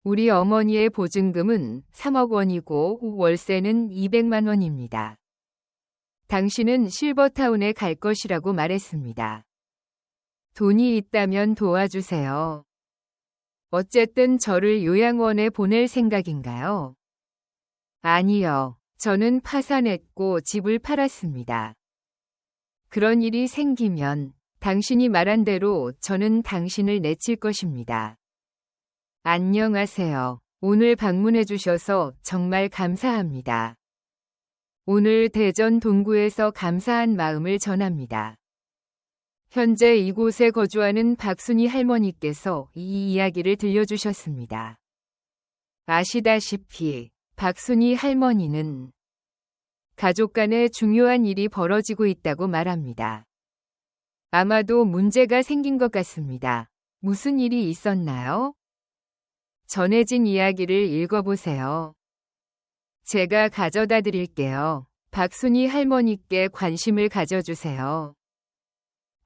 우리 어머니의 보증금은 3억 원이고 월세는 200만 원입니다. 당신은 실버타운에 갈 것이라고 말했습니다. 돈이 있다면 도와주세요. 어쨌든 저를 요양원에 보낼 생각인가요? 아니요. 저는 파산했고 집을 팔았습니다. 그런 일이 생기면 당신이 말한 대로 저는 당신을 내칠 것입니다. 안녕하세요. 오늘 방문해 주셔서 정말 감사합니다. 오늘 대전 동구에서 감사한 마음을 전합니다. 현재 이곳에 거주하는 박순희 할머니께서 이 이야기를 들려주셨습니다. 아시다시피 박순희 할머니는 가족 간에 중요한 일이 벌어지고 있다고 말합니다. 아마도 문제가 생긴 것 같습니다. 무슨 일이 있었나요? 전해진 이야기를 읽어보세요. 제가 가져다 드릴게요. 박순희 할머니께 관심을 가져주세요.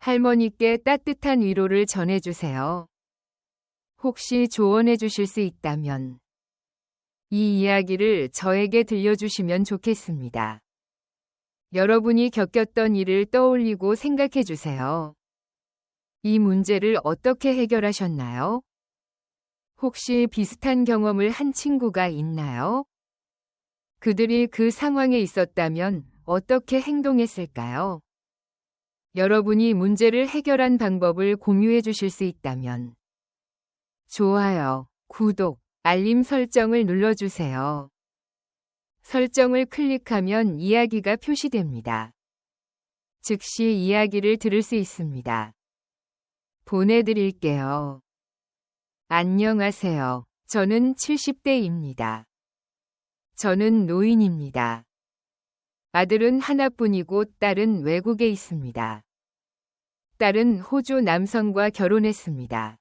할머니께 따뜻한 위로를 전해주세요. 혹시 조언해 주실 수 있다면 이 이야기를 저에게 들려주시면 좋겠습니다. 여러분이 겪었던 일을 떠올리고 생각해 주세요. 이 문제를 어떻게 해결하셨나요? 혹시 비슷한 경험을 한 친구가 있나요? 그들이 그 상황에 있었다면 어떻게 행동했을까요? 여러분이 문제를 해결한 방법을 공유해 주실 수 있다면 좋아요, 구독, 알림 설정을 눌러주세요. 설정을 클릭하면 이야기가 표시됩니다. 즉시 이야기를 들을 수 있습니다. 보내드릴게요. 안녕하세요. 저는 70대입니다. 저는 노인입니다. 아들은 하나뿐이고 딸은 외국에 있습니다. 딸은 호주 남성과 결혼했습니다.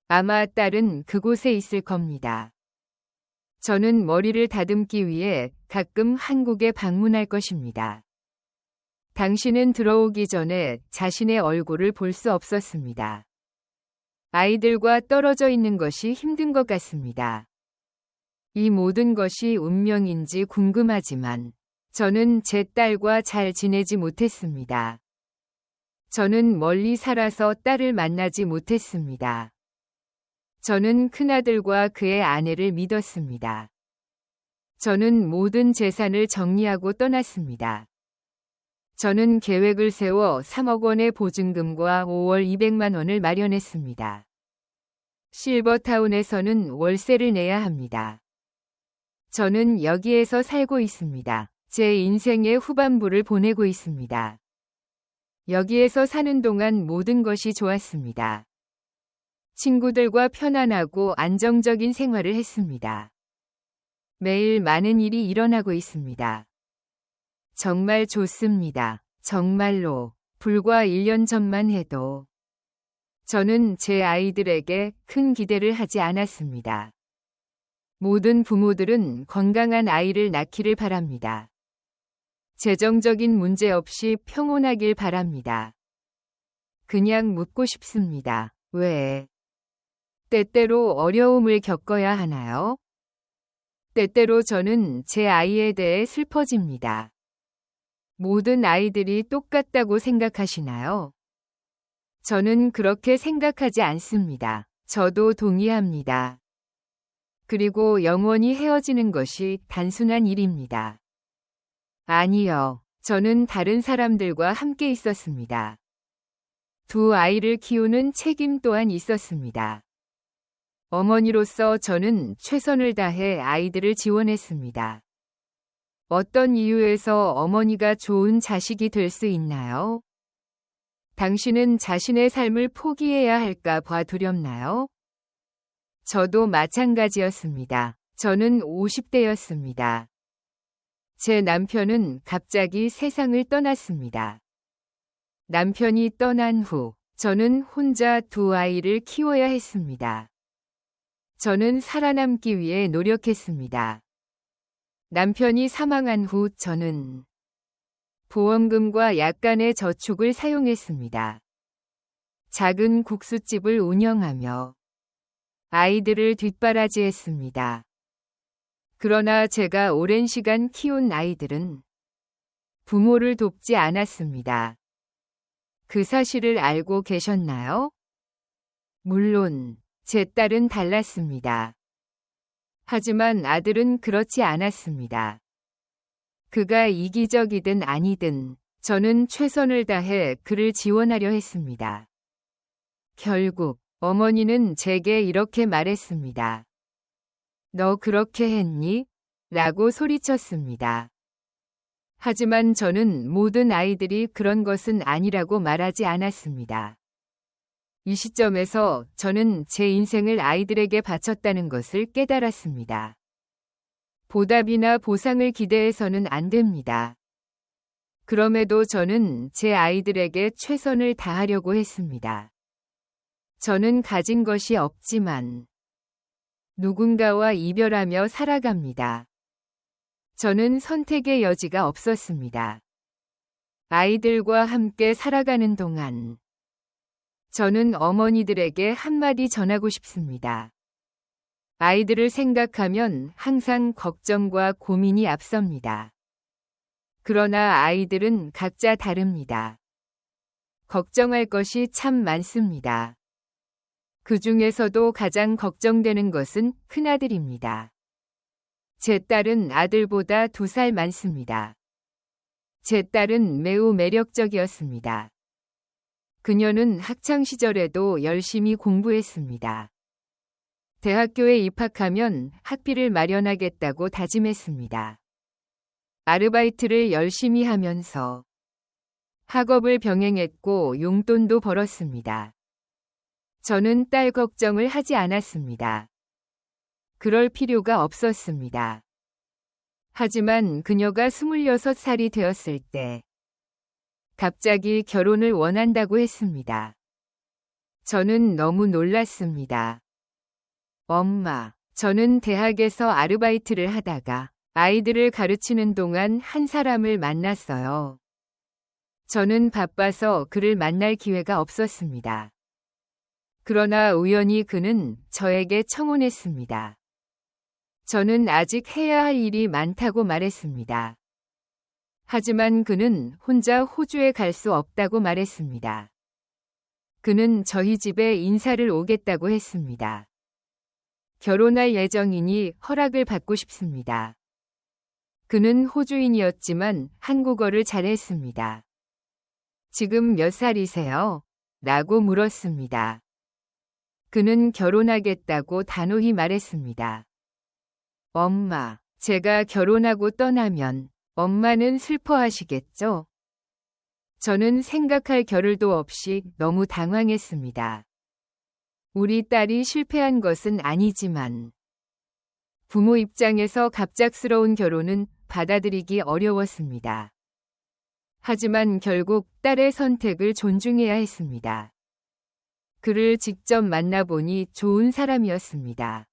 아마 딸은 그곳에 있을 겁니다. 저는 머리를 다듬기 위해 가끔 한국에 방문할 것입니다. 당신은 들어오기 전에 자신의 얼굴을 볼 수 없었습니다. 아이들과 떨어져 있는 것이 힘든 것 같습니다. 이 모든 것이 운명인지 궁금하지만 저는 제 딸과 잘 지내지 못했습니다. 저는 멀리 살아서 딸을 만나지 못했습니다. 저는 큰아들과 그의 아내를 믿었습니다. 저는 모든 재산을 정리하고 떠났습니다. 저는 계획을 세워 3억 원의 보증금과 5월 200만 원을 마련했습니다. 실버타운에서는 월세를 내야 합니다. 저는 여기에서 살고 있습니다. 제 인생의 후반부를 보내고 있습니다. 여기에서 사는 동안 모든 것이 좋았습니다. 친구들과 편안하고 안정적인 생활을 했습니다. 매일 많은 일이 일어나고 있습니다. 정말 좋습니다. 정말로 불과 1년 전만 해도 저는 제 아이들에게 큰 기대를 하지 않았습니다. 모든 부모들은 건강한 아이를 낳기를 바랍니다. 재정적인 문제 없이 평온하길 바랍니다. 그냥 묻고 싶습니다. 왜? 때때로 어려움을 겪어야 하나요? 때때로 저는 제 아이에 대해 슬퍼집니다. 모든 아이들이 똑같다고 생각하시나요? 저는 그렇게 생각하지 않습니다. 저도 동의합니다. 그리고 영원히 헤어지는 것이 단순한 일입니다. 아니요. 저는 다른 사람들과 함께 있었습니다. 두 아이를 키우는 책임 또한 있었습니다. 어머니로서 저는 최선을 다해 아이들을 지원했습니다. 어떤 이유에서 어머니가 좋은 자식이 될 수 있나요? 당신은 자신의 삶을 포기해야 할까 봐 두렵나요? 저도 마찬가지였습니다. 저는 50대였습니다. 제 남편은 갑자기 세상을 떠났습니다. 남편이 떠난 후 저는 혼자 두 아이를 키워야 했습니다. 저는 살아남기 위해 노력했습니다. 남편이 사망한 후 저는 보험금과 약간의 저축을 사용했습니다. 작은 국수집을 운영하며 아이들을 뒷바라지했습니다. 그러나 제가 오랜 시간 키운 아이들은 부모를 돕지 않았습니다. 그 사실을 알고 계셨나요? 물론 제 딸은 달랐습니다. 하지만 아들은 그렇지 않았습니다. 그가 이기적이든 아니든 저는 최선을 다해 그를 지원하려 했습니다. 결국 어머니는 제게 이렇게 말했습니다. 너 그렇게 했니? 라고 소리쳤습니다. 하지만 저는 모든 아이들이 그런 것은 아니라고 말하지 않았습니다. 이 시점에서 저는 제 인생을 아이들에게 바쳤다는 것을 깨달았습니다. 보답이나 보상을 기대해서는 안 됩니다. 그럼에도 저는 제 아이들에게 최선을 다하려고 했습니다. 저는 가진 것이 없지만 누군가와 이별하며 살아갑니다. 저는 선택의 여지가 없었습니다. 아이들과 함께 살아가는 동안 저는 어머니들에게 한마디 전하고 싶습니다. 아이들을 생각하면 항상 걱정과 고민이 앞섭니다. 그러나 아이들은 각자 다릅니다. 걱정할 것이 참 많습니다. 그 중에서도 가장 걱정되는 것은 큰아들입니다. 제 딸은 아들보다 2살 많습니다. 제 딸은 매우 매력적이었습니다. 그녀는 학창시절에도 열심히 공부했습니다. 대학교에 입학하면 학비를 마련하겠다고 다짐했습니다. 아르바이트를 열심히 하면서 학업을 병행했고 용돈도 벌었습니다. 저는 딸 걱정을 하지 않았습니다. 그럴 필요가 없었습니다. 하지만 그녀가 26살이 되었을 때 갑자기 결혼을 원한다고 했습니다. 저는 너무 놀랐습니다. 엄마, 저는 대학에서 아르바이트를 하다가 아이들을 가르치는 동안 한 사람을 만났어요. 저는 바빠서 그를 만날 기회가 없었습니다. 그러나 우연히 그는 저에게 청혼했습니다. 저는 아직 해야 할 일이 많다고 말했습니다. 하지만 그는 혼자 호주에 갈 수 없다고 말했습니다. 그는 저희 집에 인사를 오겠다고 했습니다. 결혼할 예정이니 허락을 받고 싶습니다. 그는 호주인이었지만 한국어를 잘했습니다. 지금 몇 살이세요? 라고 물었습니다. 그는 결혼하겠다고 단호히 말했습니다. 엄마, 제가 결혼하고 떠나면 엄마는 슬퍼하시겠죠? 저는 생각할 겨를도 없이 너무 당황했습니다. 우리 딸이 실패한 것은 아니지만 부모 입장에서 갑작스러운 결혼은 받아들이기 어려웠습니다. 하지만 결국 딸의 선택을 존중해야 했습니다. 그를 직접 만나보니 좋은 사람이었습니다.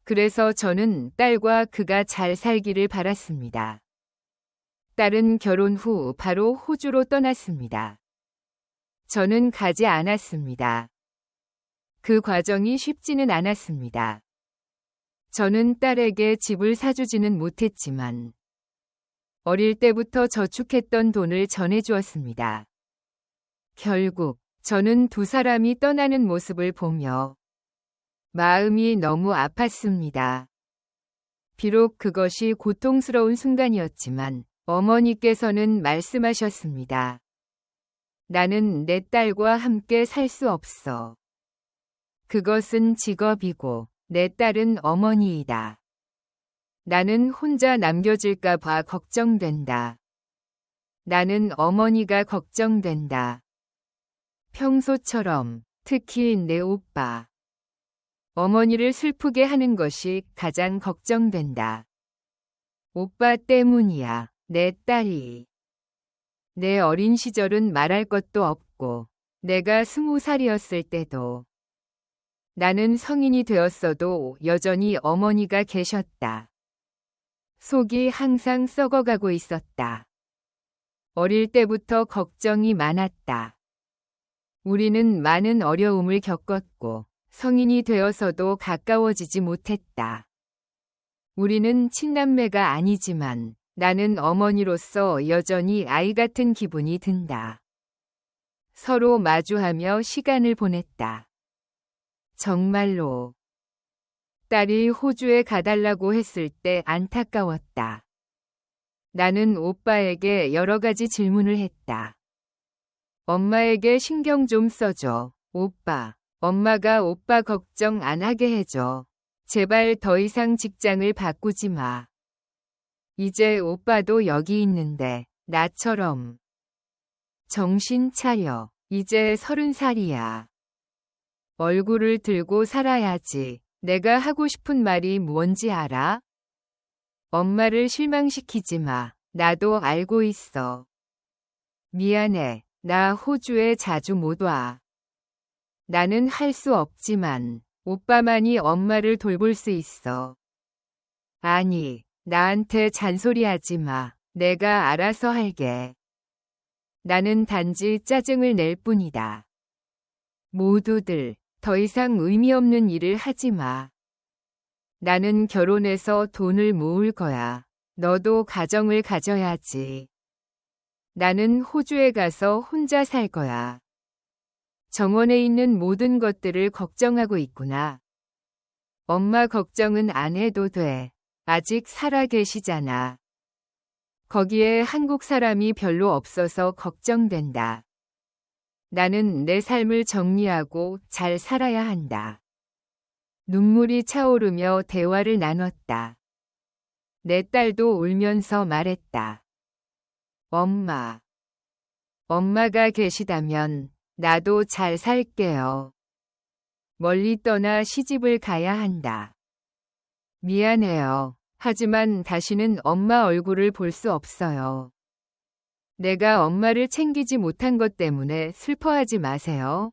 그래서 저는 딸과 그가 잘 살기를 바랐습니다. 딸은 결혼 후 바로 호주로 떠났습니다. 저는 가지 않았습니다. 그 과정이 쉽지는 않았습니다. 저는 딸에게 집을 사주지는 못했지만 어릴 때부터 저축했던 돈을 전해주었습니다. 결국 저는 2사람이 떠나는 모습을 보며 마음이 너무 아팠습니다. 비록 그것이 고통스러운 순간이었지만 어머니께서는 말씀하셨습니다. 나는 내 딸과 함께 살 수 없어. 그것은 직업이고 내 딸은 어머니이다. 나는 혼자 남겨질까 봐 걱정된다. 나는 어머니가 걱정된다. 평소처럼 특히 내 오빠. 어머니를 슬프게 하는 것이 가장 걱정된다. 오빠 때문이야, 내 딸이. 내 어린 시절은 말할 것도 없고 내가 20살이었을 때도 나는 성인이 되었어도 여전히 어머니가 계셨다. 속이 항상 썩어가고 있었다. 어릴 때부터 걱정이 많았다. 우리는 많은 어려움을 겪었고 성인이 되어서도 가까워지지 못했다. 우리는 친남매가 아니지만 나는 어머니로서 여전히 아이 같은 기분이 든다. 서로 마주하며 시간을 보냈다. 정말로. 딸이 호주에 가달라고 했을 때 안타까웠다. 나는 오빠에게 여러 가지 질문을 했다. 엄마에게 신경 좀 써줘. 오빠. 엄마가 오빠 걱정 안 하게 해줘. 제발 더 이상 직장을 바꾸지 마. 이제 오빠도 여기 있는데 나처럼. 정신 차려. 이제 30살이야. 얼굴을 들고 살아야지. 내가 하고 싶은 말이 뭔지 알아? 엄마를 실망시키지 마. 나도 알고 있어. 미안해. 나 호주에 자주 못 와. 나는 할 수 없지만 오빠만이 엄마를 돌볼 수 있어. 아니, 나한테 잔소리하지 마. 내가 알아서 할게. 나는 단지 짜증을 낼 뿐이다. 모두들 더 이상 의미 없는 일을 하지 마. 나는 결혼해서 돈을 모을 거야. 너도 가정을 가져야지. 나는 호주에 가서 혼자 살 거야. 정원에 있는 모든 것들을 걱정하고 있구나. 엄마 걱정은 안 해도 돼. 아직 살아 계시잖아. 거기에 한국 사람이 별로 없어서 걱정된다. 나는 내 삶을 정리하고 잘 살아야 한다. 눈물이 차오르며 대화를 나눴다. 내 딸도 울면서 말했다. 엄마. 엄마가 계시다면 나도 잘 살게요. 멀리 떠나 시집을 가야 한다. 미안해요. 하지만 다시는 엄마 얼굴을 볼 수 없어요. 내가 엄마를 챙기지 못한 것 때문에 슬퍼하지 마세요.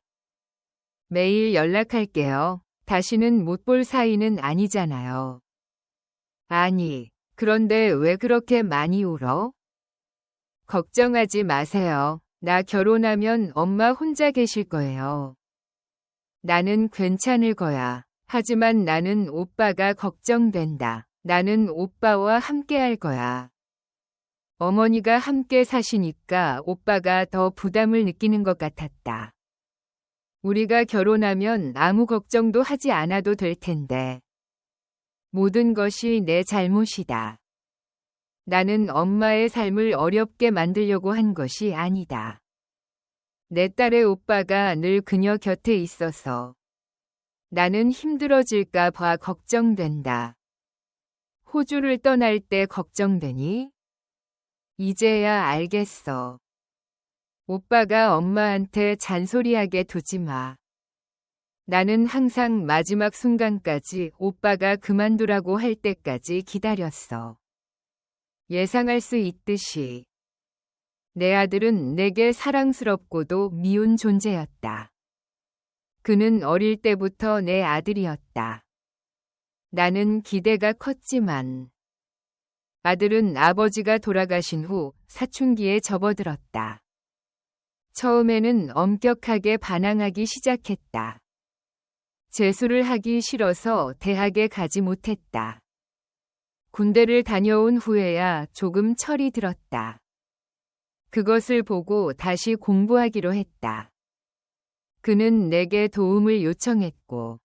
매일 연락할게요. 다시는 못 볼 사이는 아니잖아요. 아니, 그런데 왜 그렇게 많이 울어? 걱정하지 마세요. 나 결혼하면 엄마 혼자 계실 거예요. 나는 괜찮을 거야. 하지만 나는 오빠가 걱정된다. 나는 오빠와 함께 할 거야. 어머니가 함께 사시니까 오빠가 더 부담을 느끼는 것 같았다. 우리가 결혼하면 아무 걱정도 하지 않아도 될 텐데. 모든 것이 내 잘못이다. 나는 엄마의 삶을 어렵게 만들려고 한 것이 아니다. 내 딸의 오빠가 늘 그녀 곁에 있어서 나는 힘들어질까 봐 걱정된다. 호주를 떠날 때 걱정되니? 이제야 알겠어. 오빠가 엄마한테 잔소리하게 두지 마. 나는 항상 마지막 순간까지 오빠가 그만두라고 할 때까지 기다렸어. 예상할 수 있듯이 내 아들은 내게 사랑스럽고도 미운 존재였다. 그는 어릴 때부터 내 아들이었다. 나는 기대가 컸지만 아들은 아버지가 돌아가신 후 사춘기에 접어들었다. 처음에는 엄격하게 반항하기 시작했다. 재수를 하기 싫어서 대학에 가지 못했다. 군대를 다녀온 후에야 조금 철이 들었다. 그것을 보고 다시 공부하기로 했다. 그는 내게 도움을 요청했고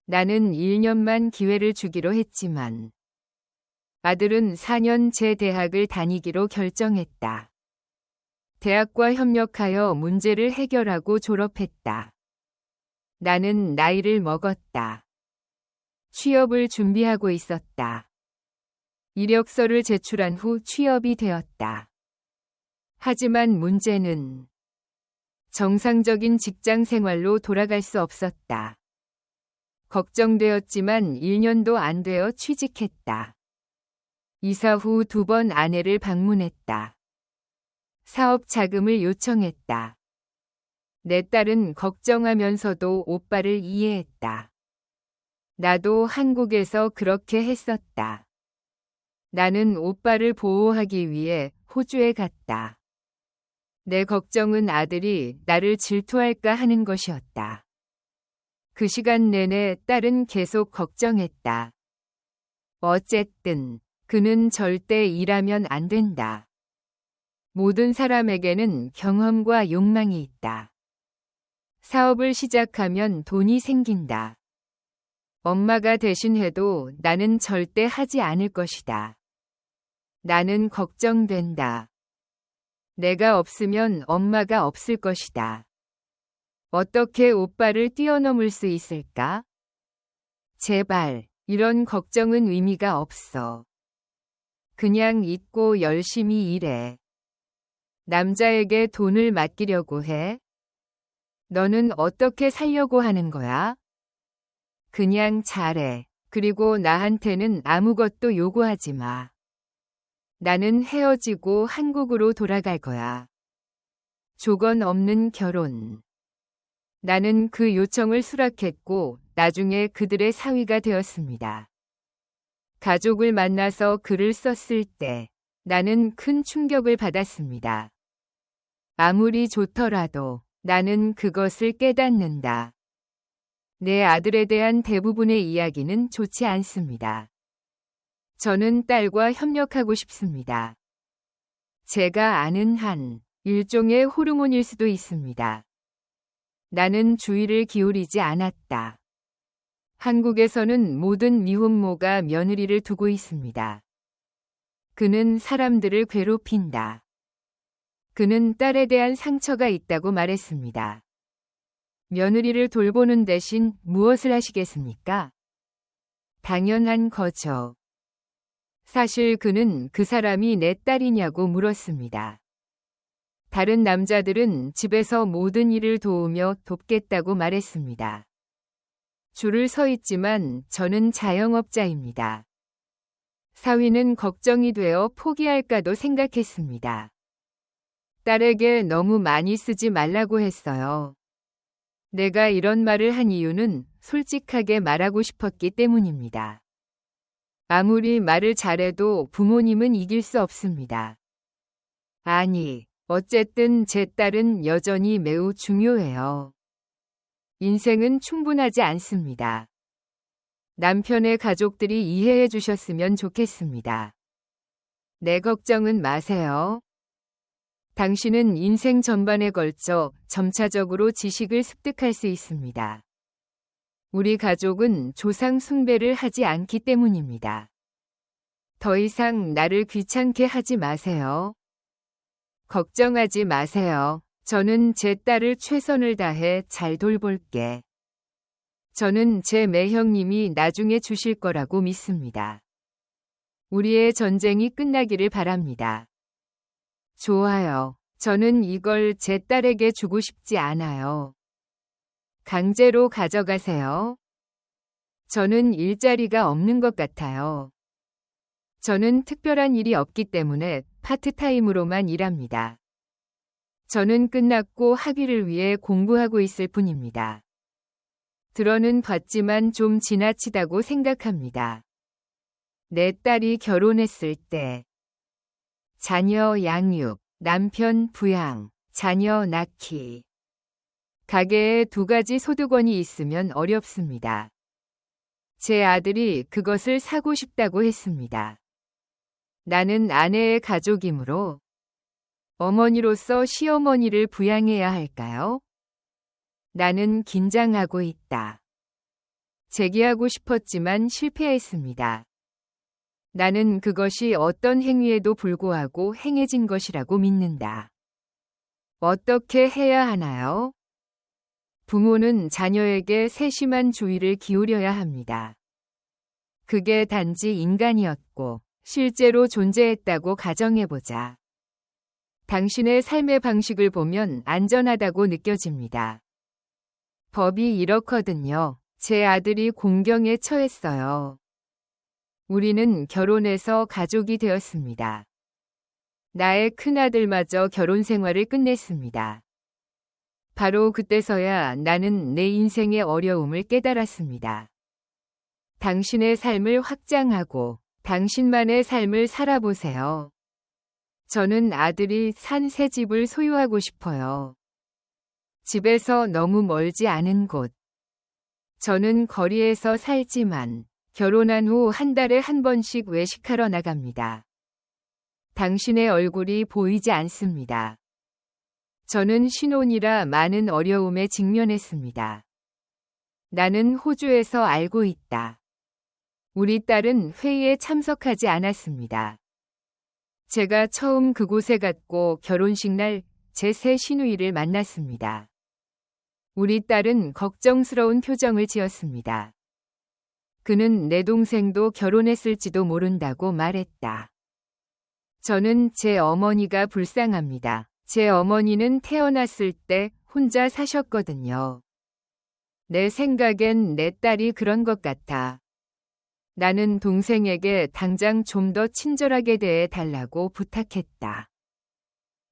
나는 1년만 기회를 주기로 했지만 아들은 4년 제 대학을 다니기로 결정했다. 대학과 협력하여 문제를 해결하고 졸업했다. 나는 나이를 먹었다. 취업을 준비하고 있었다. 이력서를 제출한 후 취업이 되었다. 하지만 문제는 정상적인 직장 생활로 돌아갈 수 없었다. 걱정되었지만 1년도 안 되어 취직했다. 이사 후 2번 아내를 방문했다. 사업 자금을 요청했다. 내 딸은 걱정하면서도 오빠를 이해했다. 나도 한국에서 그렇게 했었다. 나는 오빠를 보호하기 위해 호주에 갔다. 내 걱정은 아들이 나를 질투할까 하는 것이었다. 그 시간 내내 딸은 계속 걱정했다. 어쨌든 그는 절대 일하면 안 된다. 모든 사람에게는 경험과 욕망이 있다. 사업을 시작하면 돈이 생긴다. 엄마가 대신해도 나는 절대 하지 않을 것이다. 나는 걱정된다. 내가 없으면 엄마가 없을 것이다. 어떻게 오빠를 뛰어넘을 수 있을까? 제발, 이런 걱정은 의미가 없어. 그냥 잊고 열심히 일해. 남자에게 돈을 맡기려고 해? 너는 어떻게 살려고 하는 거야? 그냥 잘해. 그리고 나한테는 아무것도 요구하지 마. 나는 헤어지고 한국으로 돌아갈 거야. 조건 없는 결혼. 나는 그 요청을 수락했고 나중에 그들의 사위가 되었습니다. 가족을 만나서 글을 썼을 때 나는 큰 충격을 받았습니다. 아무리 좋더라도 나는 그것을 깨닫는다. 내 아들에 대한 대부분의 이야기는 좋지 않습니다. 저는 딸과 협력하고 싶습니다. 제가 아는 한 일종의 호르몬일 수도 있습니다. 나는 주의를 기울이지 않았다. 한국에서는 모든 미혼모가 며느리를 두고 있습니다. 그는 사람들을 괴롭힌다. 그는 딸에 대한 상처가 있다고 말했습니다. 며느리를 돌보는 대신 무엇을 하시겠습니까? 당연한 거죠. 사실 그는 그 사람이 내 딸이냐고 물었습니다. 다른 남자들은 집에서 모든 일을 도우며 돕겠다고 말했습니다. 줄을 서 있지만 저는 자영업자입니다. 사위는 걱정이 되어 포기할까도 생각했습니다. 딸에게 너무 많이 쓰지 말라고 했어요. 내가 이런 말을 한 이유는 솔직하게 말하고 싶었기 때문입니다. 아무리 말을 잘해도 부모님은 이길 수 없습니다. 아니, 어쨌든 제 딸은 여전히 매우 중요해요. 인생은 충분하지 않습니다. 남편의 가족들이 이해해 주셨으면 좋겠습니다. 내 걱정은 마세요. 당신은 인생 전반에 걸쳐 점차적으로 지식을 습득할 수 있습니다. 우리 가족은 조상 숭배를 하지 않기 때문입니다. 더 이상 나를 귀찮게 하지 마세요. 걱정하지 마세요. 저는 제 딸을 최선을 다해 잘 돌볼게. 저는 제 매형님이 나중에 주실 거라고 믿습니다. 우리의 전쟁이 끝나기를 바랍니다. 좋아요. 저는 이걸 제 딸에게 주고 싶지 않아요. 강제로 가져가세요. 저는 일자리가 없는 것 같아요. 저는 특별한 일이 없기 때문에 파트타임으로만 일합니다. 저는 끝났고 학위를 위해 공부하고 있을 뿐입니다. 들어는 봤지만 좀 지나치다고 생각합니다. 내 딸이 결혼했을 때 자녀 양육, 남편 부양, 자녀 낳기. 가게에 2가지 소득원이 있으면 어렵습니다. 제 아들이 그것을 사고 싶다고 했습니다. 나는 아내의 가족이므로 어머니로서 시어머니를 부양해야 할까요? 나는 긴장하고 있다. 제기하고 싶었지만 실패했습니다. 나는 그것이 어떤 행위에도 불구하고 행해진 것이라고 믿는다. 어떻게 해야 하나요? 부모는 자녀에게 세심한 주의를 기울여야 합니다. 그게 단지 인간이었고 실제로 존재했다고 가정해보자. 당신의 삶의 방식을 보면 안전하다고 느껴집니다. 법이 이렇거든요. 제 아들이 공경에 처했어요. 우리는 결혼해서 가족이 되었습니다. 나의 큰아들마저 결혼 생활을 끝냈습니다. 바로 그때서야 나는 내 인생의 어려움을 깨달았습니다. 당신의 삶을 확장하고 당신만의 삶을 살아보세요. 저는 아들이 산 새 집을 소유하고 싶어요. 집에서 너무 멀지 않은 곳. 저는 거리에서 살지만 결혼한 후 한 달에 한 번씩 외식하러 나갑니다. 당신의 얼굴이 보이지 않습니다. 저는 신혼이라 많은 어려움에 직면했습니다. 나는 호주에서 알고 있다. 우리 딸은 회의에 참석하지 않았습니다. 제가 처음 그곳에 갔고 결혼식 날 제 새 시누이를 만났습니다. 우리 딸은 걱정스러운 표정을 지었습니다. 그는 내 동생도 결혼했을지도 모른다고 말했다. 저는 제 어머니가 불쌍합니다. 제 어머니는 태어났을 때 혼자 사셨거든요. 내 생각엔 내 딸이 그런 것 같아. 나는 동생에게 당장 좀 더 친절하게 대해 달라고 부탁했다.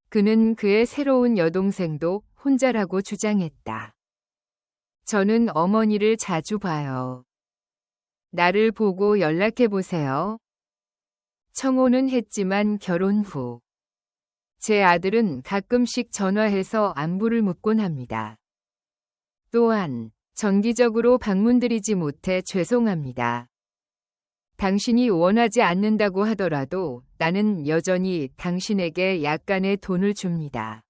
그는 그의 새로운 여동생도 혼자라고 주장했다. 저는 어머니를 자주 봐요. 나를 보고 연락해 보세요. 청혼은 했지만 결혼 후. 제 아들은 가끔씩 전화해서 안부를 묻곤 합니다. 또한 정기적으로 방문드리지 못해 죄송합니다. 당신이 원하지 않는다고 하더라도 나는 여전히 당신에게 약간의 돈을 줍니다.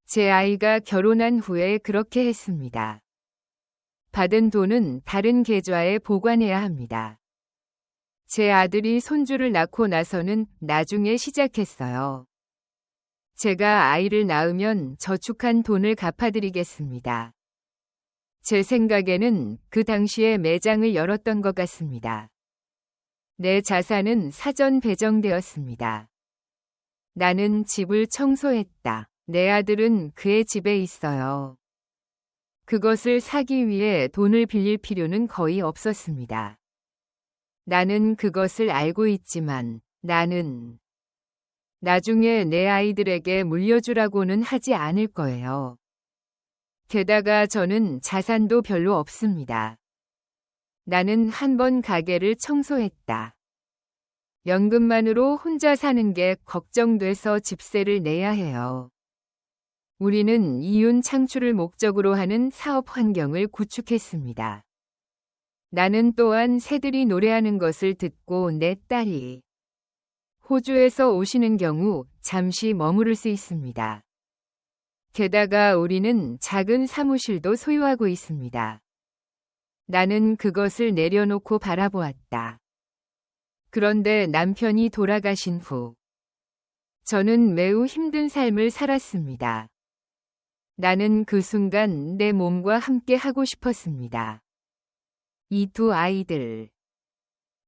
제 아이가 결혼한 후에 그렇게 했습니다. 받은 돈은 다른 계좌에 보관해야 합니다. 제 아들이 손주를 낳고 나서는 나중에 시작했어요. 제가 아이를 낳으면 저축한 돈을 갚아드리겠습니다. 제 생각에는 그 당시에 매장을 열었던 것 같습니다. 내 자산은 사전 배정되었습니다. 나는 집을 청소했다. 내 아들은 그의 집에 있어요. 그것을 사기 위해 돈을 빌릴 필요는 거의 없었습니다. 나는 그것을 알고 있지만 나는 나중에 내 아이들에게 물려주라고는 하지 않을 거예요. 게다가 저는 자산도 별로 없습니다. 나는 한 번 가게를 청소했다. 연금만으로 혼자 사는 게 걱정돼서 집세를 내야 해요. 우리는 이윤 창출을 목적으로 하는 사업 환경을 구축했습니다. 나는 또한 새들이 노래하는 것을 듣고 내 딸이 호주에서 오시는 경우 잠시 머무를 수 있습니다. 게다가 우리는 작은 사무실도 소유하고 있습니다. 나는 그것을 내려놓고 바라보았다. 그런데 남편이 돌아가신 후 저는 매우 힘든 삶을 살았습니다. 나는 그 순간 내 몸과 함께 하고 싶었습니다. 이 두 아이들.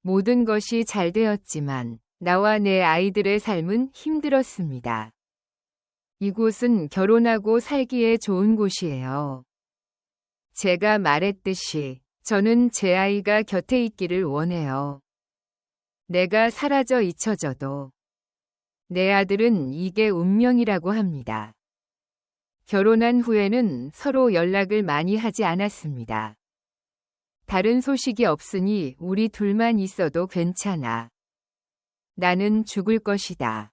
모든 것이 잘 되었지만 나와 내 아이들의 삶은 힘들었습니다. 이곳은 결혼하고 살기에 좋은 곳이에요. 제가 말했듯이 저는 제 아이가 곁에 있기를 원해요. 내가 사라져 잊혀져도 내 아들은 이게 운명이라고 합니다. 결혼한 후에는 서로 연락을 많이 하지 않았습니다. 다른 소식이 없으니 우리 둘만 있어도 괜찮아. 나는 죽을 것이다.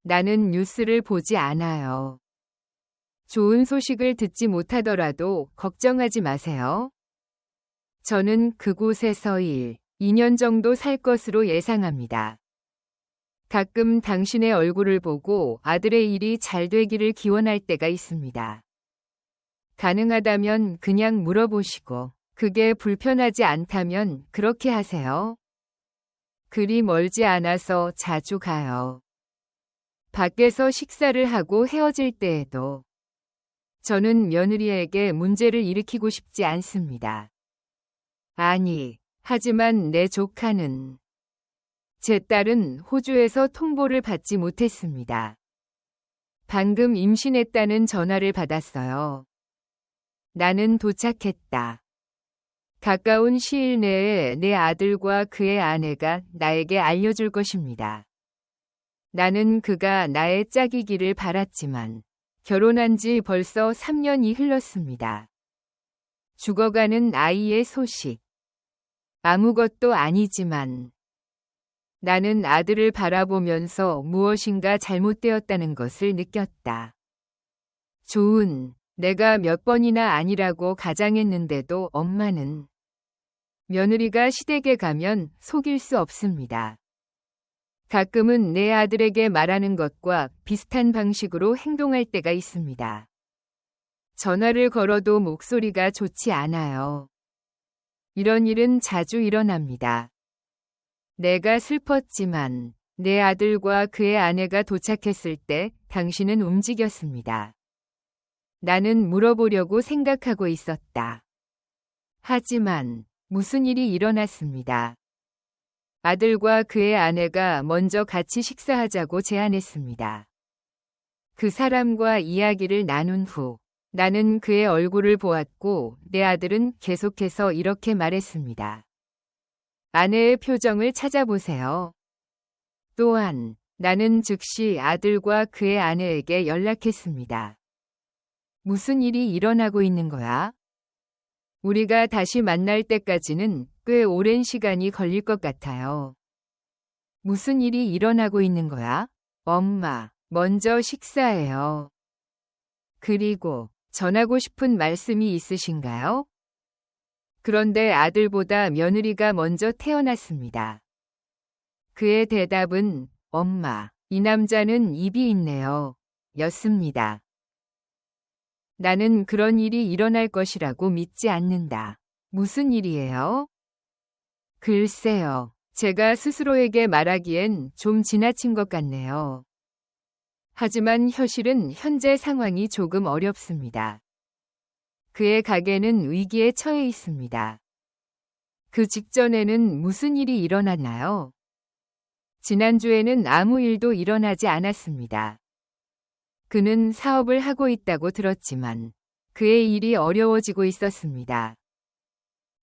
나는 뉴스를 보지 않아요. 좋은 소식을 듣지 못하더라도 걱정하지 마세요. 저는 그곳에서 2년 정도 살 것으로 예상합니다. 가끔 당신의 얼굴을 보고 아들의 일이 잘 되기를 기원할 때가 있습니다. 가능하다면 그냥 물어보시고 그게 불편하지 않다면 그렇게 하세요. 그리 멀지 않아서 자주 가요. 밖에서 식사를 하고 헤어질 때에도 저는 며느리에게 문제를 일으키고 싶지 않습니다. 아니, 하지만 내 조카는 제 딸은 호주에서 통보를 받지 못했습니다. 방금 임신했다는 전화를 받았어요. 나는 도착했다. 가까운 시일 내에 내 아들과 그의 아내가 나에게 알려줄 것입니다. 나는 그가 나의 짝이기를 바랐지만 결혼한 지 벌써 3년이 흘렀습니다. 죽어가는 아이의 소식. 아무것도 아니지만 나는 아들을 바라보면서 무엇인가 잘못되었다는 것을 느꼈다. 좋은 내가 몇 번이나 아니라고 가장했는데도 엄마는 며느리가 시댁에 가면 속일 수 없습니다. 가끔은 내 아들에게 말하는 것과 비슷한 방식으로 행동할 때가 있습니다. 전화를 걸어도 목소리가 좋지 않아요. 이런 일은 자주 일어납니다. 내가 슬펐지만 내 아들과 그의 아내가 도착했을 때 당신은 움직였습니다. 나는 물어보려고 생각하고 있었다. 하지만 무슨 일이 일어났습니다. 아들과 그의 아내가 먼저 같이 식사하자고 제안했습니다. 그 사람과 이야기를 나눈 후 나는 그의 얼굴을 보았고 내 아들은 계속해서 이렇게 말했습니다. 아내의 표정을 찾아보세요. 또한 나는 즉시 아들과 그의 아내에게 연락했습니다. 무슨 일이 일어나고 있는 거야? 우리가 다시 만날 때까지는 꽤 오랜 시간이 걸릴 것 같아요. 무슨 일이 일어나고 있는 거야? 엄마, 먼저 식사해요. 그리고 전하고 싶은 말씀이 있으신가요? 그런데 아들보다 며느리가 먼저 태어났습니다. 그의 대답은 엄마, 이 남자는 입이 있네요. 였습니다. 나는 그런 일이 일어날 것이라고 믿지 않는다. 무슨 일이에요? 글쎄요. 제가 스스로에게 말하기엔 좀 지나친 것 같네요. 하지만 현실은 현재 상황이 조금 어렵습니다. 그의 가게는 위기에 처해 있습니다. 그 직전에는 무슨 일이 일어났나요? 지난주에는 아무 일도 일어나지 않았습니다. 그는 사업을 하고 있다고 들었지만 그의 일이 어려워지고 있었습니다.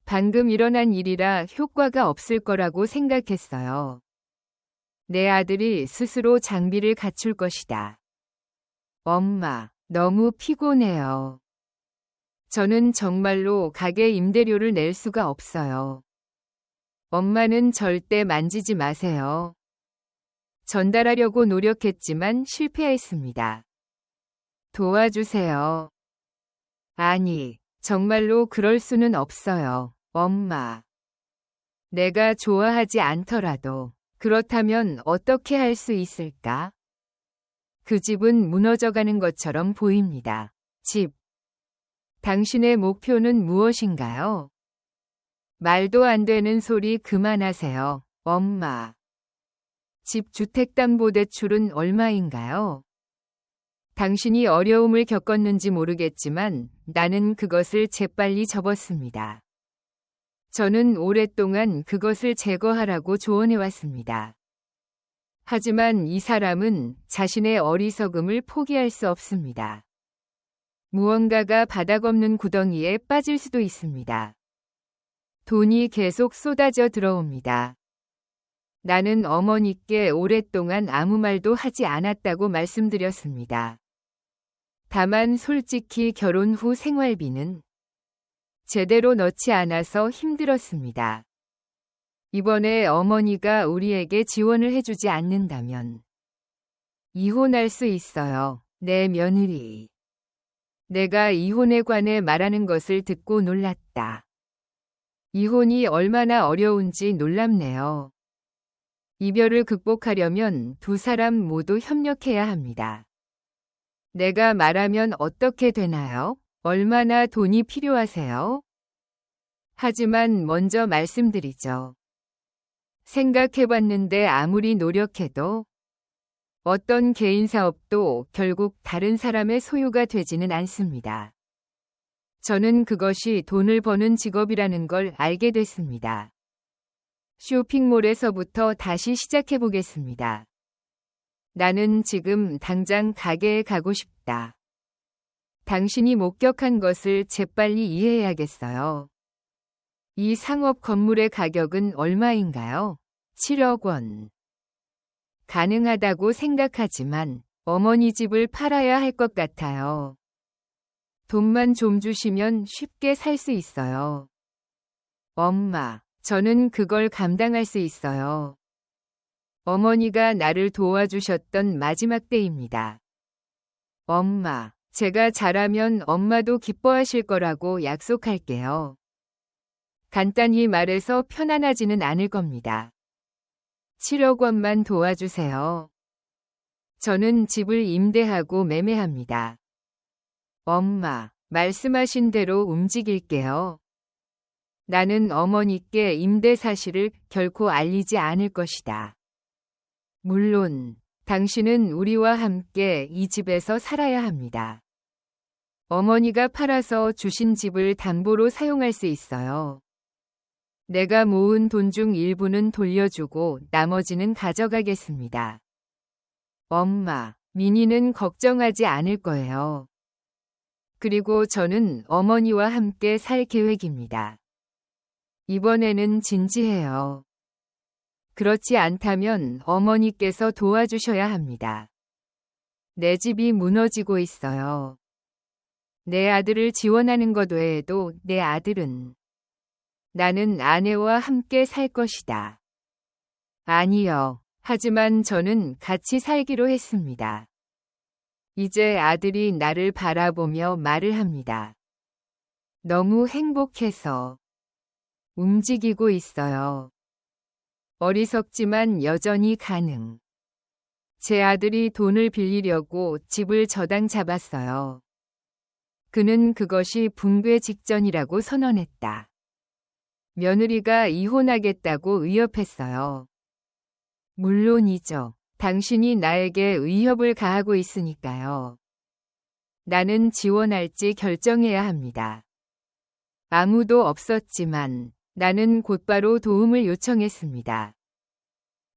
방금 일어난 일이라 효과가 없을 거라고 생각했어요. 내 아들이 스스로 장비를 갖출 것이다. 엄마, 너무 피곤해요. 저는 정말로 가게 임대료를 낼 수가 없어요. 엄마는 절대 만지지 마세요. 전달하려고 노력했지만 실패했습니다. 도와주세요. 아니, 정말로 그럴 수는 없어요, 엄마. 내가 좋아하지 않더라도 그렇다면 어떻게 할 수 있을까? 그 집은 무너져가는 것처럼 보입니다. 집. 당신의 목표는 무엇인가요? 말도 안 되는 소리 그만하세요, 엄마. 집 주택담보대출은 얼마인가요? 당신이 어려움을 겪었는지 모르겠지만 나는 그것을 재빨리 접었습니다. 저는 오랫동안 그것을 제거하라고 조언해왔습니다. 하지만 이 사람은 자신의 어리석음을 포기할 수 없습니다. 무언가가 바닥없는 구덩이에 빠질 수도 있습니다. 돈이 계속 쏟아져 들어옵니다. 나는 어머니께 오랫동안 아무 말도 하지 않았다고 말씀드렸습니다. 다만 솔직히 결혼 후 생활비는 제대로 넣지 않아서 힘들었습니다. 이번에 어머니가 우리에게 지원을 해주지 않는다면 이혼할 수 있어요. 내 며느리. 내가 이혼에 관해 말하는 것을 듣고 놀랐다. 이혼이 얼마나 어려운지 놀랍네요. 이별을 극복하려면 두 사람 모두 협력해야 합니다. 내가 말하면 어떻게 되나요? 얼마나 돈이 필요하세요? 하지만 먼저 말씀드리죠. 생각해봤는데 아무리 노력해도 어떤 개인 사업도 결국 다른 사람의 소유가 되지는 않습니다. 저는 그것이 돈을 버는 직업이라는 걸 알게 됐습니다. 쇼핑몰에서부터 다시 시작해보겠습니다. 나는 지금 당장 가게에 가고 싶다. 당신이 목격한 것을 재빨리 이해해야겠어요. 이 상업 건물의 가격은 얼마인가요? 7억 원. 가능하다고 생각하지만 어머니 집을 팔아야 할 것 같아요. 돈만 좀 주시면 쉽게 살 수 있어요. 엄마, 저는 그걸 감당할 수 있어요. 어머니가 나를 도와주셨던 마지막 때입니다. 엄마, 제가 잘하면 엄마도 기뻐하실 거라고 약속할게요. 간단히 말해서 편안하지는 않을 겁니다. 7억 원만 도와주세요. 저는 집을 임대하고 매매합니다. 엄마, 말씀하신 대로 움직일게요. 나는 어머니께 임대 사실을 결코 알리지 않을 것이다. 물론, 당신은 우리와 함께 이 집에서 살아야 합니다. 어머니가 팔아서 주신 집을 담보로 사용할 수 있어요. 내가 모은 돈 중 일부는 돌려주고 나머지는 가져가겠습니다. 엄마, 민희는 걱정하지 않을 거예요. 그리고 저는 어머니와 함께 살 계획입니다. 이번에는 진지해요. 그렇지 않다면 어머니께서 도와주셔야 합니다. 내 집이 무너지고 있어요. 내 아들을 지원하는 것 외에도 내 아들은 나는 아내와 함께 살 것이다. 아니요. 하지만 저는 같이 살기로 했습니다. 이제 아들이 나를 바라보며 말을 합니다. 너무 행복해서 움직이고 있어요. 어리석지만 여전히 가능. 제 아들이 돈을 빌리려고 집을 저당 잡았어요. 그는 그것이 붕괴 직전이라고 선언했다. 며느리가 이혼하겠다고 위협했어요. 물론이죠. 당신이 나에게 위협을 가하고 있으니까요. 나는 지원할지 결정해야 합니다. 아무도 없었지만 나는 곧바로 도움을 요청했습니다.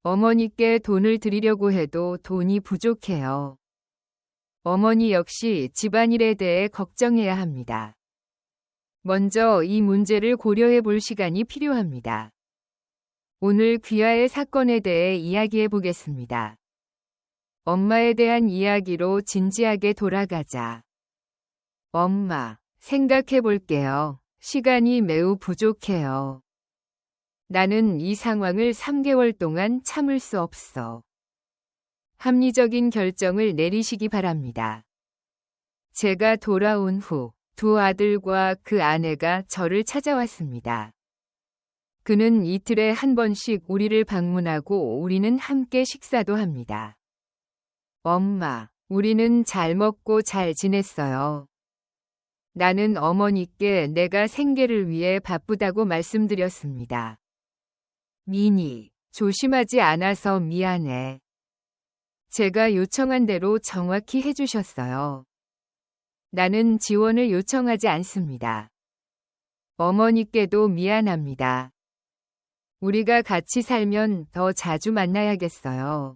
어머니께 돈을 드리려고 해도 돈이 부족해요. 어머니 역시 집안일에 대해 걱정해야 합니다. 먼저 이 문제를 고려해 볼 시간이 필요합니다. 오늘 귀하의 사건에 대해 이야기해 보겠습니다. 엄마에 대한 이야기로 진지하게 돌아가자. 엄마, 생각해 볼게요. 시간이 매우 부족해요. 나는 이 상황을 3개월 동안 참을 수 없어. 합리적인 결정을 내리시기 바랍니다. 제가 돌아온 후 두 아들과 그 아내가 저를 찾아왔습니다. 그는 이틀에 한 번씩 우리를 방문하고 우리는 함께 식사도 합니다. 엄마, 우리는 잘 먹고 잘 지냈어요. 나는 어머니께 내가 생계를 위해 바쁘다고 말씀드렸습니다. 민희, 조심하지 않아서 미안해. 제가 요청한 대로 정확히 해주셨어요. 나는 지원을 요청하지 않습니다. 어머니께도 미안합니다. 우리가 같이 살면 더 자주 만나야겠어요.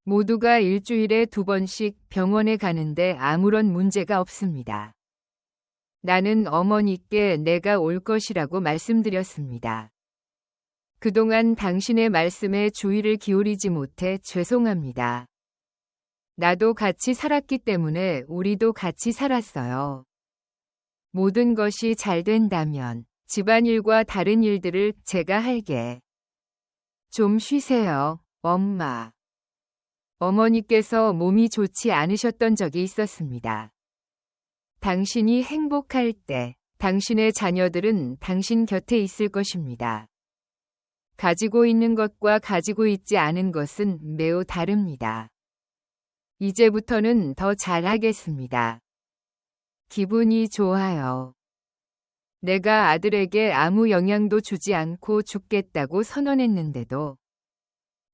모두가 일주일에 2번씩 병원에 가는데 아무런 문제가 없습니다. 나는 어머니께 내가 올 것이라고 말씀드렸습니다. 그동안 당신의 말씀에 주의를 기울이지 못해 죄송합니다. 나도 같이 살았기 때문에 우리도 같이 살았어요. 모든 것이 잘 된다면 집안일과 다른 일들을 제가 할게. 좀 쉬세요, 엄마. 어머니께서 몸이 좋지 않으셨던 적이 있었습니다. 당신이 행복할 때 당신의 자녀들은 당신 곁에 있을 것입니다. 가지고 있는 것과 가지고 있지 않은 것은 매우 다릅니다. 이제부터는 더 잘하겠습니다. 기분이 좋아요. 내가 아들에게 아무 영향도 주지 않고 죽겠다고 선언했는데도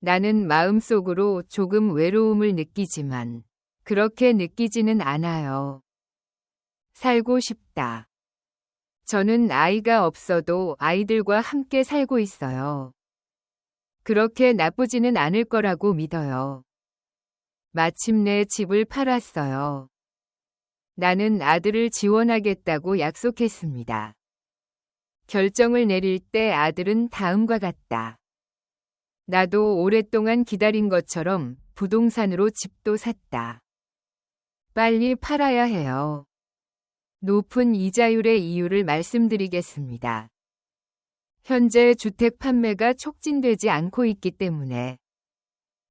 나는 마음속으로 조금 외로움을 느끼지만 그렇게 느끼지는 않아요. 살고 싶다. 저는 아이가 없어도 아이들과 함께 살고 있어요. 그렇게 나쁘지는 않을 거라고 믿어요. 마침내 집을 팔았어요. 나는 아들을 지원하겠다고 약속했습니다. 결정을 내릴 때 아들은 다음과 같다. 나도 오랫동안 기다린 것처럼 부동산으로 집도 샀다. 빨리 팔아야 해요. 높은 이자율의 이유를 말씀드리겠습니다. 현재 주택 판매가 촉진되지 않고 있기 때문에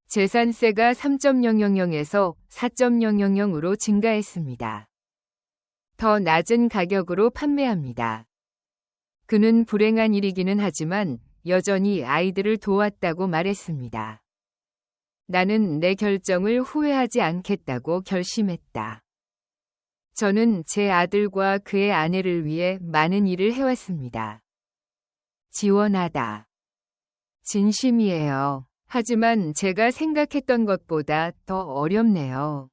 재산세가 3.000에서 4.000으로 증가했습니다. 더 낮은 가격으로 판매합니다. 그는 불행한 일이기는 하지만 여전히 아이들을 도왔다고 말했습니다. 나는 내 결정을 후회하지 않겠다고 결심했다. 저는 제 아들과 그의 아내를 위해 많은 일을 해왔습니다. 지원하다. 진심이에요. 하지만 제가 생각했던 것보다 더 어렵네요.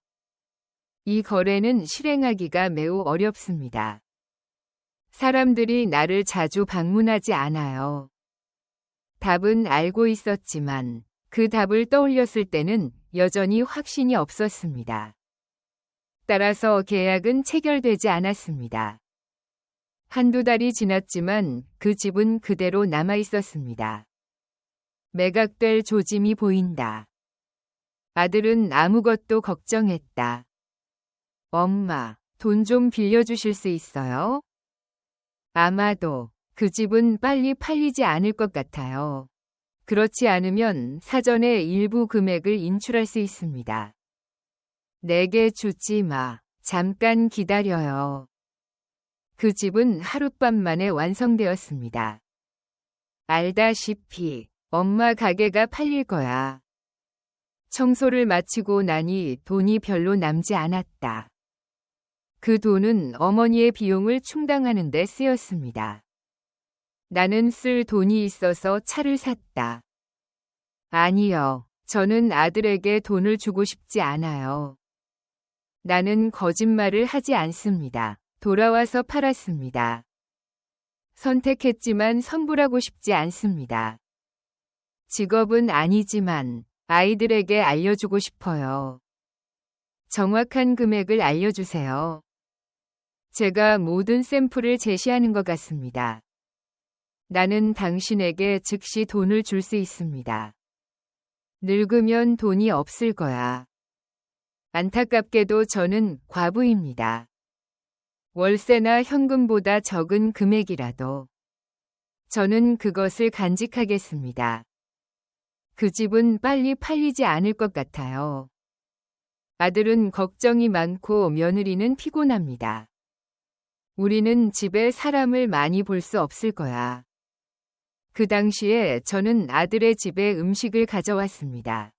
이 거래는 실행하기가 매우 어렵습니다. 사람들이 나를 자주 방문하지 않아요. 답은 알고 있었지만 그 답을 떠올렸을 때는 여전히 확신이 없었습니다. 따라서 계약은 체결되지 않았습니다. 한두 달이 지났지만 그 집은 그대로 남아 있었습니다. 매각될 조짐이 보인다. 아들은 아무것도 걱정했다. 엄마, 돈 좀 빌려주실 수 있어요? 아마도 그 집은 빨리 팔리지 않을 것 같아요. 그렇지 않으면 사전에 일부 금액을 인출할 수 있습니다. 내게 주지 마. 잠깐 기다려요. 그 집은 하룻밤 만에 완성되었습니다. 알다시피 엄마 가게가 팔릴 거야. 청소를 마치고 나니 돈이 별로 남지 않았다. 그 돈은 어머니의 비용을 충당하는 데 쓰였습니다. 나는 쓸 돈이 있어서 차를 샀다. 아니요. 저는 아들에게 돈을 주고 싶지 않아요. 나는 거짓말을 하지 않습니다. 돌아와서 팔았습니다. 선택했지만 선불하고 싶지 않습니다. 직업은 아니지만 아이들에게 알려주고 싶어요. 정확한 금액을 알려주세요. 제가 모든 샘플을 제시하는 것 같습니다. 나는 당신에게 즉시 돈을 줄 수 있습니다. 늙으면 돈이 없을 거야. 안타깝게도 저는 과부입니다. 월세나 현금보다 적은 금액이라도 저는 그것을 간직하겠습니다. 그 집은 빨리 팔리지 않을 것 같아요. 아들은 걱정이 많고 며느리는 피곤합니다. 우리는 집에 사람을 많이 볼 수 없을 거야. 그 당시에 저는 아들의 집에 음식을 가져왔습니다.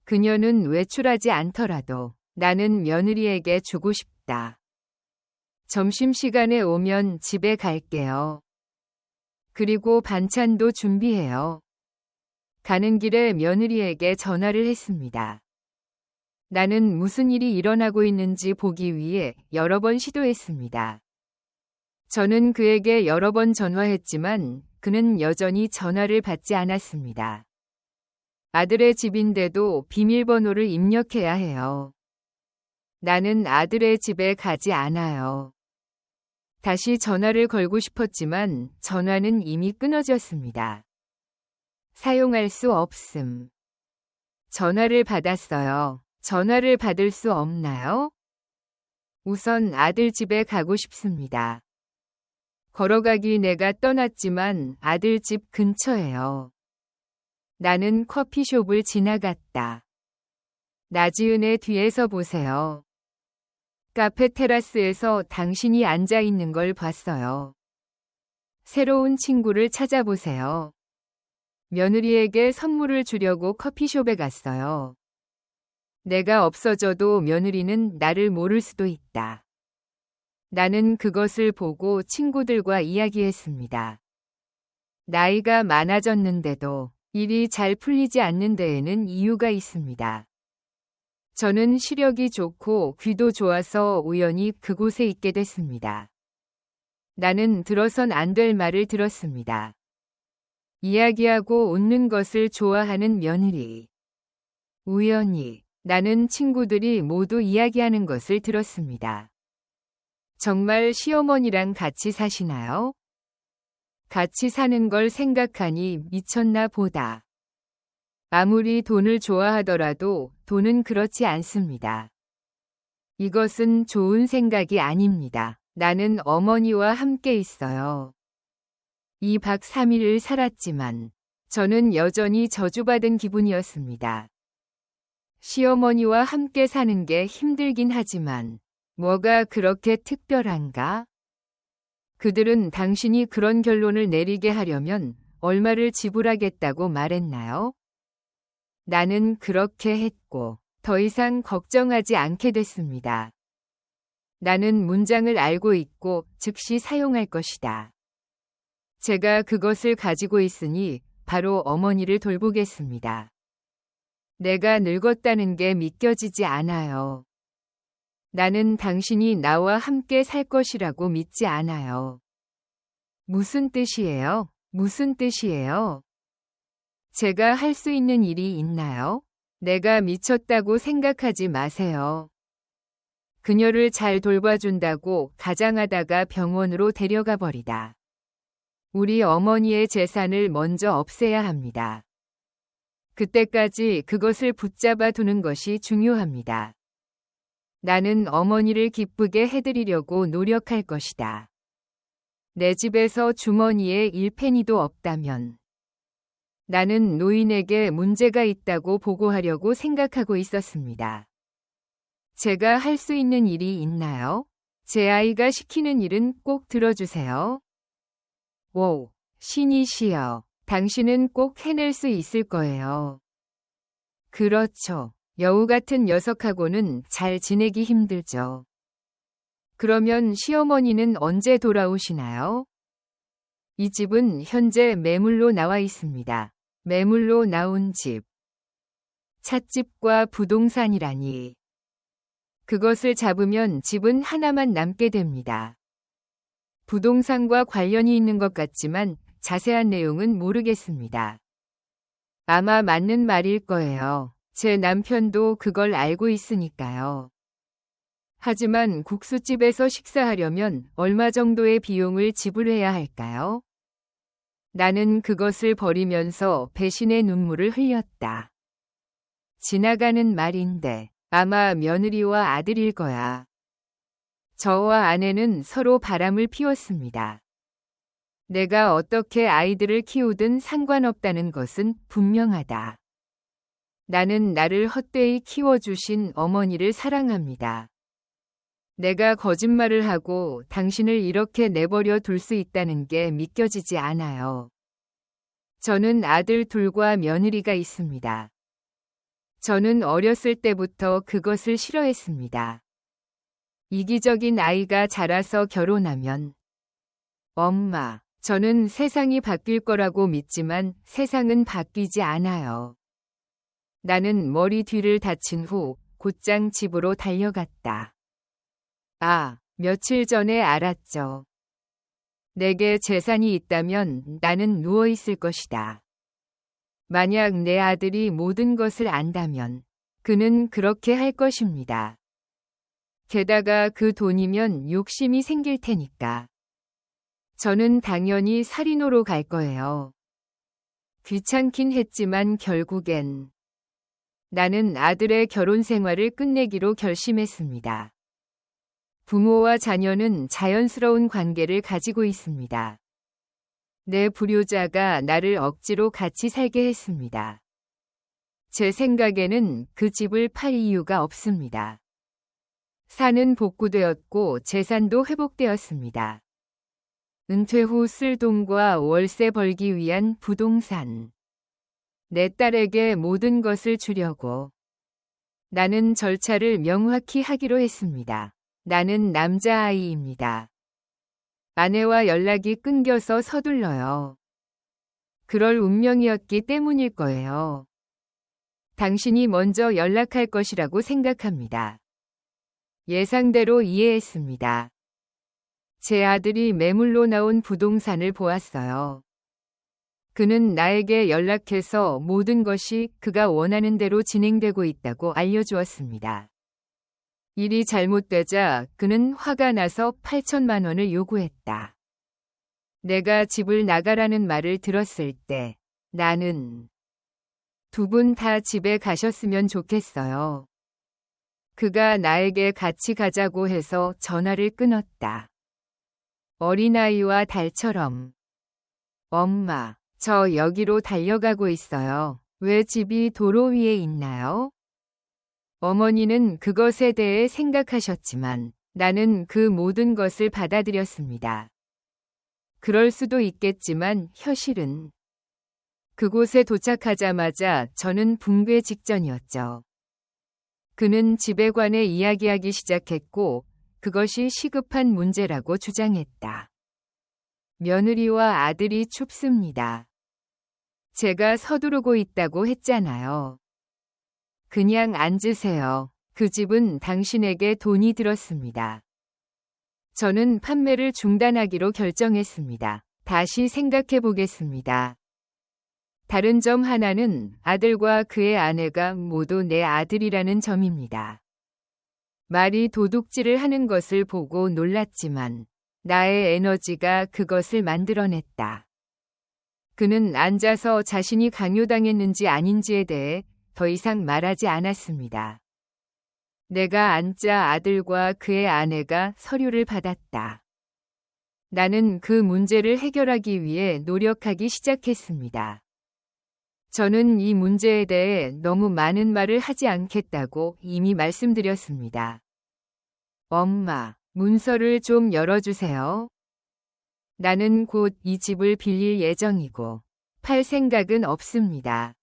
그녀는 외출하지 않더라도 나는 며느리에게 주고 싶다. 점심시간에 오면 집에 갈게요. 그리고 반찬도 준비해요. 가는 길에 며느리에게 전화를 했습니다. 나는 무슨 일이 일어나고 있는지 보기 위해 여러 번 시도했습니다. 저는 그에게 여러 번 전화했지만 그는 여전히 전화를 받지 않았습니다. 아들의 집인데도 비밀번호를 입력해야 해요. 나는 아들의 집에 가지 않아요. 다시 전화를 걸고 싶었지만 전화는 이미 끊어졌습니다. 사용할 수 없음. 전화를 받았어요. 전화를 받을 수 없나요? 우선 아들 집에 가고 싶습니다. 걸어가기 내가 떠났지만 아들 집 근처예요. 나는 커피숍을 지나갔다. 나지은의 뒤에서 보세요. 카페 테라스에서 당신이 앉아 있는 걸 봤어요. 새로운 친구를 찾아보세요. 며느리에게 선물을 주려고 커피숍에 갔어요. 내가 없어져도 며느리는 나를 모를 수도 있다. 나는 그것을 보고 친구들과 이야기했습니다. 나이가 많아졌는데도 일이 잘 풀리지 않는 데에는 이유가 있습니다. 저는 시력이 좋고 귀도 좋아서 우연히 그곳에 있게 됐습니다. 나는 들어선 안 될 말을 들었습니다. 이야기하고 웃는 것을 좋아하는 며느리. 우연히 나는 친구들이 모두 이야기하는 것을 들었습니다. 정말 시어머니랑 같이 사시나요? 같이 사는 걸 생각하니 미쳤나 보다. 아무리 돈을 좋아하더라도 돈은 그렇지 않습니다. 이것은 좋은 생각이 아닙니다. 나는 어머니와 함께 있어요. 2박 3일을 살았지만 저는 여전히 저주받은 기분이었습니다. 시어머니와 함께 사는 게 힘들긴 하지만 뭐가 그렇게 특별한가? 그들은 당신이 그런 결론을 내리게 하려면 얼마를 지불하겠다고 말했나요? 나는 그렇게 했고 더 이상 걱정하지 않게 됐습니다. 나는 문장을 알고 있고 즉시 사용할 것이다. 제가 그것을 가지고 있으니 바로 어머니를 돌보겠습니다. 내가 늙었다는 게 믿겨지지 않아요. 나는 당신이 나와 함께 살 것이라고 믿지 않아요. 무슨 뜻이에요? 무슨 뜻이에요? 제가 할 수 있는 일이 있나요? 내가 미쳤다고 생각하지 마세요. 그녀를 잘 돌봐준다고 가장하다가 병원으로 데려가 버리다. 우리 어머니의 재산을 먼저 없애야 합니다. 그때까지 그것을 붙잡아 두는 것이 중요합니다. 나는 어머니를 기쁘게 해드리려고 노력할 것이다. 내 집에서 주머니에 1페니도 없다면 나는 노인에게 문제가 있다고 보고하려고 생각하고 있었습니다. 제가 할 수 있는 일이 있나요? 제 아이가 시키는 일은 꼭 들어주세요. 오, 신이시여, 당신은 꼭 해낼 수 있을 거예요. 그렇죠. 여우 같은 녀석하고는 잘 지내기 힘들죠. 그러면 시어머니는 언제 돌아오시나요? 이 집은 현재 매물로 나와 있습니다. 매물로 나온 집. 찻집과 부동산이라니. 그것을 잡으면 집은 하나만 남게 됩니다. 부동산과 관련이 있는 것 같지만 자세한 내용은 모르겠습니다. 아마 맞는 말일 거예요. 제 남편도 그걸 알고 있으니까요. 하지만 국수집에서 식사하려면 얼마 정도의 비용을 지불해야 할까요? 나는 그것을 버리면서 배신의 눈물을 흘렸다. 지나가는 말인데 아마 며느리와 아들일 거야. 저와 아내는 서로 바람을 피웠습니다. 내가 어떻게 아이들을 키우든 상관없다는 것은 분명하다. 나는 나를 헛되이 키워주신 어머니를 사랑합니다. 내가 거짓말을 하고 당신을 이렇게 내버려 둘 수 있다는 게 믿겨지지 않아요. 저는 아들 둘과 며느리가 있습니다. 저는 어렸을 때부터 그것을 싫어했습니다. 이기적인 아이가 자라서 결혼하면 엄마, 저는 세상이 바뀔 거라고 믿지만 세상은 바뀌지 않아요. 나는 머리 뒤를 다친 후 곧장 집으로 달려갔다. 아, 며칠 전에 알았죠. 내게 재산이 있다면 나는 누워 있을 것이다. 만약 내 아들이 모든 것을 안다면 그는 그렇게 할 것입니다. 게다가 그 돈이면 욕심이 생길 테니까. 저는 당연히 살인으로 갈 거예요. 귀찮긴 했지만 결국엔 나는 아들의 결혼 생활을 끝내기로 결심했습니다. 부모와 자녀는 자연스러운 관계를 가지고 있습니다. 내 불효자가 나를 억지로 같이 살게 했습니다. 제 생각에는 그 집을 팔 이유가 없습니다. 산은 복구되었고 재산도 회복되었습니다. 은퇴 후 쓸 돈과 월세 벌기 위한 부동산. 내 딸에게 모든 것을 주려고. 나는 절차를 명확히 하기로 했습니다. 나는 남자아이입니다. 아내와 연락이 끊겨서 서둘러요. 그럴 운명이었기 때문일 거예요. 당신이 먼저 연락할 것이라고 생각합니다. 예상대로 이해했습니다. 제 아들이 매물로 나온 부동산을 보았어요. 그는 나에게 연락해서 모든 것이 그가 원하는 대로 진행되고 있다고 알려주었습니다. 일이 잘못되자 그는 화가 나서 8천만 원을 요구했다. 내가 집을 나가라는 말을 들었을 때 나는 두 분 다 집에 가셨으면 좋겠어요. 그가 나에게 같이 가자고 해서 전화를 끊었다. 어린아이와 달처럼. 엄마, 저 여기로 달려가고 있어요. 왜 집이 도로 위에 있나요? 어머니는 그것에 대해 생각하셨지만 나는 그 모든 것을 받아들였습니다. 그럴 수도 있겠지만 현실은 그곳에 도착하자마자 저는 붕괴 직전이었죠. 그는 집에 관해 이야기하기 시작했고 그것이 시급한 문제라고 주장했다. 며느리와 아들이 춥습니다. 제가 서두르고 있다고 했잖아요. 그냥 앉으세요. 그 집은 당신에게 돈이 들었습니다. 저는 판매를 중단하기로 결정했습니다. 다시 생각해 보겠습니다. 다른 점 하나는 아들과 그의 아내가 모두 내 아들이라는 점입니다. 말이 도둑질을 하는 것을 보고 놀랐지만 나의 에너지가 그것을 만들어냈다. 그는 앉아서 자신이 강요당했는지 아닌지에 대해 더 이상 말하지 않았습니다. 내가 앉자 아들과 그의 아내가 서류를 받았다. 나는 그 문제를 해결하기 위해 노력하기 시작했습니다. 저는 이 문제에 대해 너무 많은 말을 하지 않겠다고 이미 말씀드렸습니다. 엄마, 문서를 좀 열어주세요. 나는 곧 이 집을 빌릴 예정이고 팔 생각은 없습니다.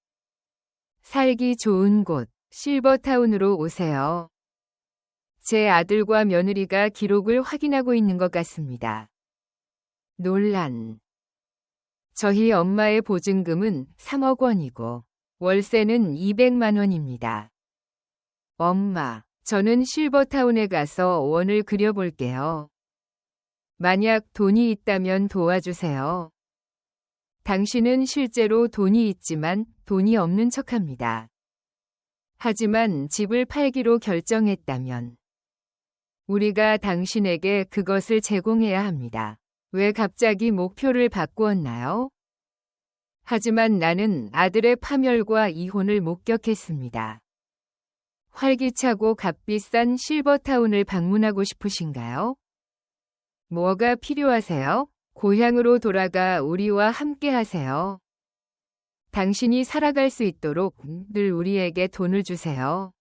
살기 좋은 곳, 실버타운으로 오세요. 제 아들과 며느리가 기록을 확인하고 있는 것 같습니다. 논란. 저희 엄마의 보증금은 3억 원이고 월세는 200만 원입니다. 엄마, 저는 실버타운에 가서 원을 그려볼게요. 만약 돈이 있다면 도와주세요. 당신은 실제로 돈이 있지만 돈이 없는 척합니다. 하지만 집을 팔기로 결정했다면 우리가 당신에게 그것을 제공해야 합니다. 왜 갑자기 목표를 바꾸었나요? 하지만 나는 아들의 파멸과 이혼을 목격했습니다. 활기차고 값비싼 실버타운을 방문하고 싶으신가요? 뭐가 필요하세요? 고향으로 돌아가 우리와 함께 하세요. 당신이 살아갈 수 있도록 늘 우리에게 돈을 주세요.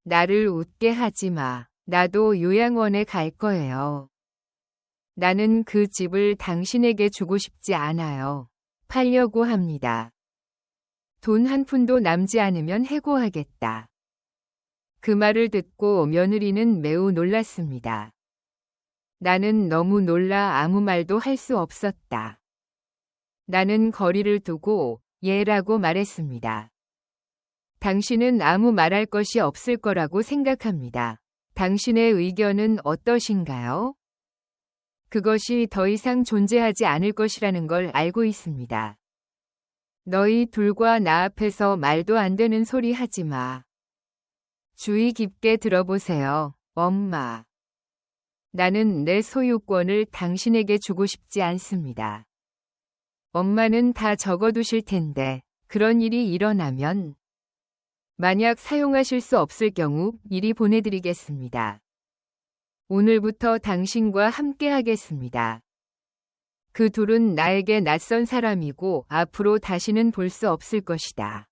나를 웃게 하지 마. 나도 요양원에 갈 거예요. 나는 그 집을 당신에게 주고 싶지 않아요. 팔려고 합니다. 돈 한 푼도 남지 않으면 해고하겠다. 그 말을 듣고 며느리는 매우 놀랐습니다. 나는 너무 놀라 아무 말도 할 수 없었다. 나는 거리를 두고 예라고 말했습니다. 당신은 아무 말할 것이 없을 거라고 생각합니다. 당신의 의견은 어떠신가요? 그것이 더 이상 존재하지 않을 것이라는 걸 알고 있습니다. 너희 둘과 나 앞에서 말도 안 되는 소리 하지 마. 주의 깊게 들어보세요, 엄마. 나는 내 소유권을 당신에게 주고 싶지 않습니다. 엄마는 다 적어두실 텐데 그런 일이 일어나면 만약 사용하실 수 없을 경우 미리 보내드리겠습니다. 오늘부터 당신과 함께 하겠습니다. 그 둘은 나에게 낯선 사람이고 앞으로 다시는 볼 수 없을 것이다.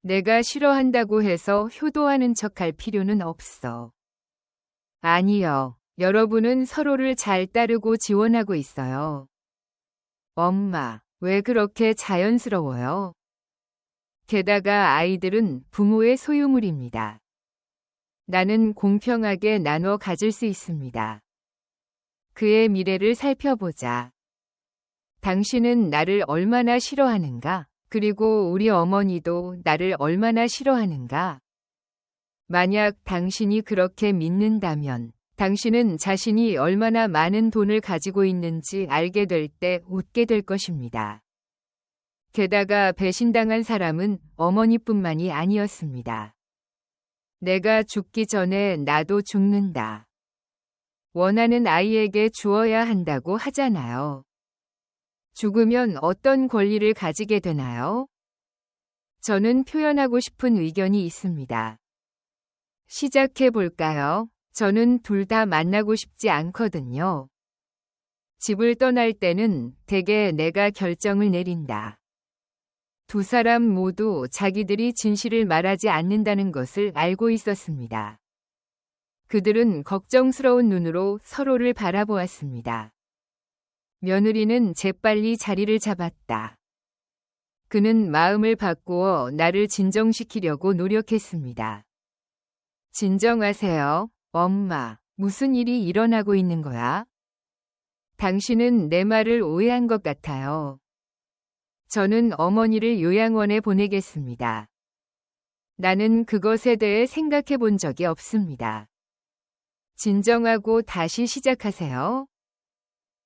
내가 싫어한다고 해서 효도하는 척할 필요는 없어. 아니요. 여러분은 서로를 잘 따르고 지원하고 있어요. 엄마, 왜 그렇게 자연스러워요? 게다가 아이들은 부모의 소유물입니다. 나는 공평하게 나눠 가질 수 있습니다. 그의 미래를 살펴보자. 당신은 나를 얼마나 싫어하는가? 그리고 우리 어머니도 나를 얼마나 싫어하는가? 만약 당신이 그렇게 믿는다면 당신은 자신이 얼마나 많은 돈을 가지고 있는지 알게 될 때 웃게 될 것입니다. 게다가 배신당한 사람은 어머니뿐만이 아니었습니다. 내가 죽기 전에 나도 죽는다. 원하는 아이에게 주어야 한다고 하잖아요. 죽으면 어떤 권리를 가지게 되나요? 저는 표현하고 싶은 의견이 있습니다. 시작해 볼까요? 저는 둘 다 만나고 싶지 않거든요. 집을 떠날 때는 대개 내가 결정을 내린다. 두 사람 모두 자기들이 진실을 말하지 않는다는 것을 알고 있었습니다. 그들은 걱정스러운 눈으로 서로를 바라보았습니다. 며느리는 재빨리 자리를 잡았다. 그는 마음을 바꾸어 나를 진정시키려고 노력했습니다. 진정하세요, 엄마. 무슨 일이 일어나고 있는 거야? 당신은 내 말을 오해한 것 같아요. 저는 어머니를 요양원에 보내겠습니다. 나는 그것에 대해 생각해 본 적이 없습니다. 진정하고 다시 시작하세요.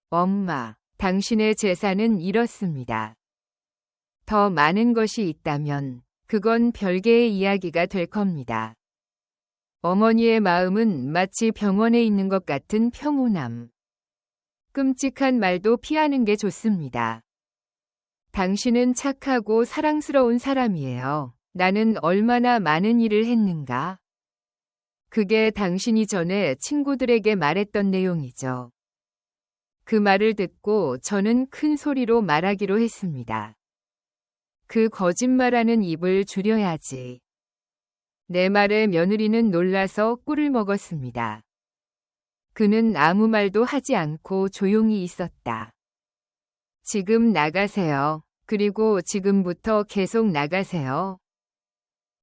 엄마, 당신의 재산은 이렇습니다. 더 많은 것이 있다면 그건 별개의 이야기가 될 겁니다. 어머니의 마음은 마치 병원에 있는 것 같은 평온함. 끔찍한 말도 피하는 게 좋습니다. 당신은 착하고 사랑스러운 사람이에요. 나는 얼마나 많은 일을 했는가? 그게 당신이 전에 친구들에게 말했던 내용이죠. 그 말을 듣고 저는 큰 소리로 말하기로 했습니다. 그 거짓말하는 입을 줄여야지. 내 말에 며느리는 놀라서 꿀을 먹었습니다. 그는 아무 말도 하지 않고 조용히 있었다. 지금 나가세요. 그리고 지금부터 계속 나가세요.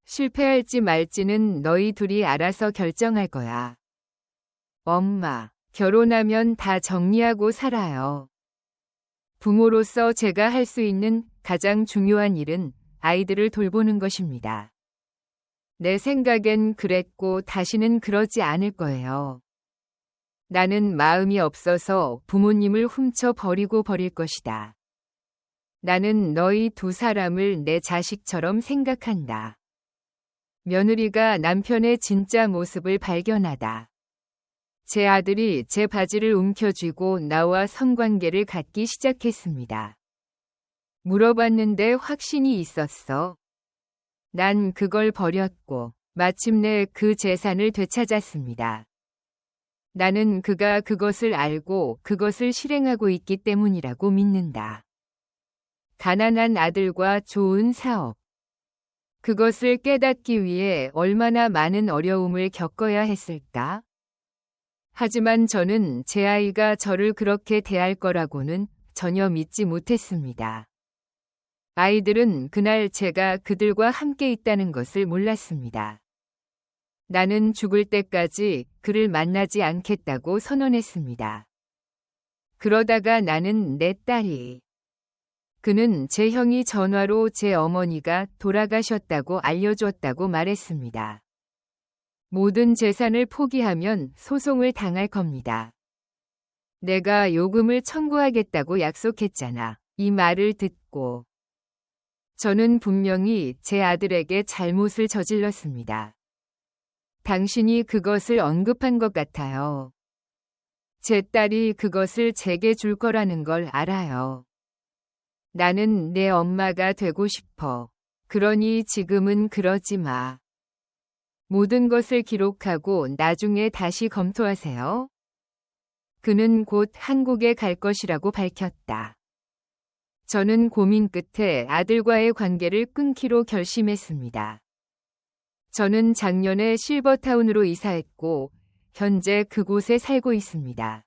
실패할지 말지는 너희 둘이 알아서 결정할 거야. 엄마, 결혼하면 다 정리하고 살아요. 부모로서 제가 할 수 있는 가장 중요한 일은 아이들을 돌보는 것입니다. 내 생각엔 그랬고 다시는 그러지 않을 거예요. 나는 마음이 없어서 부모님을 훔쳐 버리고 버릴 것이다. 나는 너희 두 사람을 내 자식처럼 생각한다. 며느리가 남편의 진짜 모습을 발견하다. 제 아들이 제 바지를 움켜쥐고 나와 성관계를 갖기 시작했습니다. 물어봤는데 확신이 있었어. 난 그걸 버렸고 마침내 그 재산을 되찾았습니다. 나는 그가 그것을 알고 그것을 실행하고 있기 때문이라고 믿는다. 가난한 아들과 좋은 사업. 그것을 깨닫기 위해 얼마나 많은 어려움을 겪어야 했을까? 하지만 저는 제 아이가 저를 그렇게 대할 거라고는 전혀 믿지 못했습니다. 아이들은 그날 제가 그들과 함께 있다는 것을 몰랐습니다. 나는 죽을 때까지 그를 만나지 않겠다고 선언했습니다. 그러다가 나는 내 딸이. 그는 제 형이 전화로 제 어머니가 돌아가셨다고 알려줬다고 말했습니다. 모든 재산을 포기하면 소송을 당할 겁니다. 내가 요금을 청구하겠다고 약속했잖아. 이 말을 듣고 저는 분명히 제 아들에게 잘못을 저질렀습니다. 당신이 그것을 언급한 것 같아요. 제 딸이 그것을 제게 줄 거라는 걸 알아요. 나는 내 엄마가 되고 싶어. 그러니 지금은 그러지 마. 모든 것을 기록하고 나중에 다시 검토하세요. 그는 곧 한국에 갈 것이라고 밝혔다. 저는 고민 끝에 아들과의 관계를 끊기로 결심했습니다. 저는 작년에 실버타운으로 이사했고 현재 그곳에 살고 있습니다.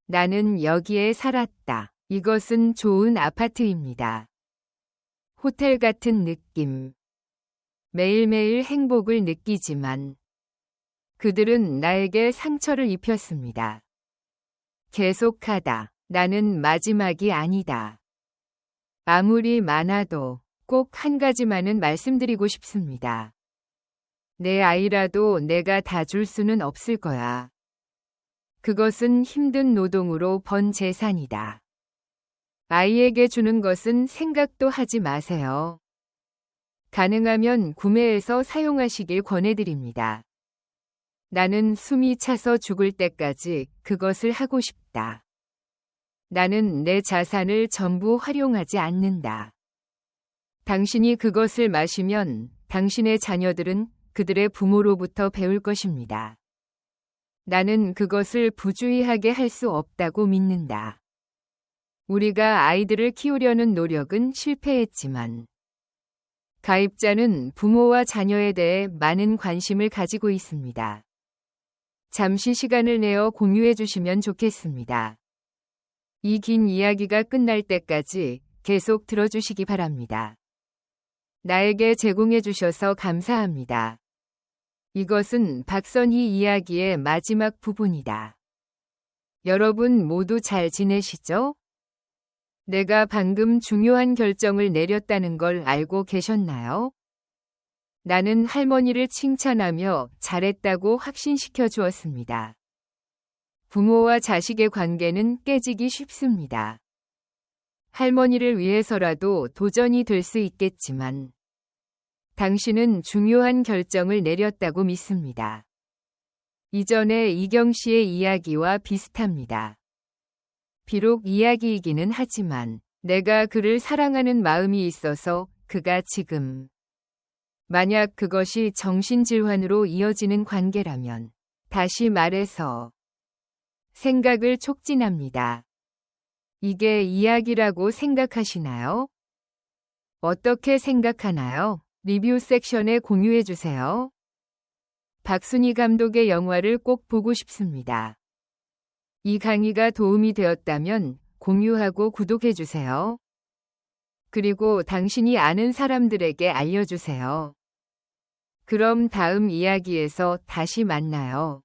나는 여기에 살았다. 이것은 좋은 아파트입니다. 호텔 같은 느낌. 매일매일 행복을 느끼지만 그들은 나에게 상처를 입혔습니다. 계속하다. 나는 마지막이 아니다. 아무리 많아도 꼭 한 가지만은 말씀드리고 싶습니다. 내 아이라도 내가 다 줄 수는 없을 거야. 그것은 힘든 노동으로 번 재산이다. 아이에게 주는 것은 생각도 하지 마세요. 가능하면 구매해서 사용하시길 권해드립니다. 나는 숨이 차서 죽을 때까지 그것을 하고 싶다. 나는 내 자산을 전부 활용하지 않는다. 당신이 그것을 마시면 당신의 자녀들은 그들의 부모로부터 배울 것입니다. 나는 그것을 부주의하게 할 수 없다고 믿는다. 우리가 아이들을 키우려는 노력은 실패했지만 가입자는 부모와 자녀에 대해 많은 관심을 가지고 있습니다. 잠시 시간을 내어 공유해 주시면 좋겠습니다. 이 긴 이야기가 끝날 때까지 계속 들어주시기 바랍니다. 나에게 제공해 주셔서 감사합니다. 이것은 박선희 이야기의 마지막 부분이다. 여러분 모두 잘 지내시죠? 내가 방금 중요한 결정을 내렸다는 걸 알고 계셨나요? 나는 할머니를 칭찬하며 잘했다고 확신시켜 주었습니다. 부모와 자식의 관계는 깨지기 쉽습니다. 할머니를 위해서라도 도전이 될 수 있겠지만 당신은 중요한 결정을 내렸다고 믿습니다. 이전의 이경 씨의 이야기와 비슷합니다. 비록 이야기이기는 하지만 내가 그를 사랑하는 마음이 있어서 그가 지금 만약 그것이 정신질환으로 이어지는 관계라면 다시 말해서 생각을 촉진합니다. 이게 이야기라고 생각하시나요? 어떻게 생각하나요? 리뷰 섹션에 공유해주세요. 박순희 감독의 영화를 꼭 보고 싶습니다. 이 강의가 도움이 되었다면 공유하고 구독해주세요. 그리고 당신이 아는 사람들에게 알려주세요. 그럼 다음 이야기에서 다시 만나요.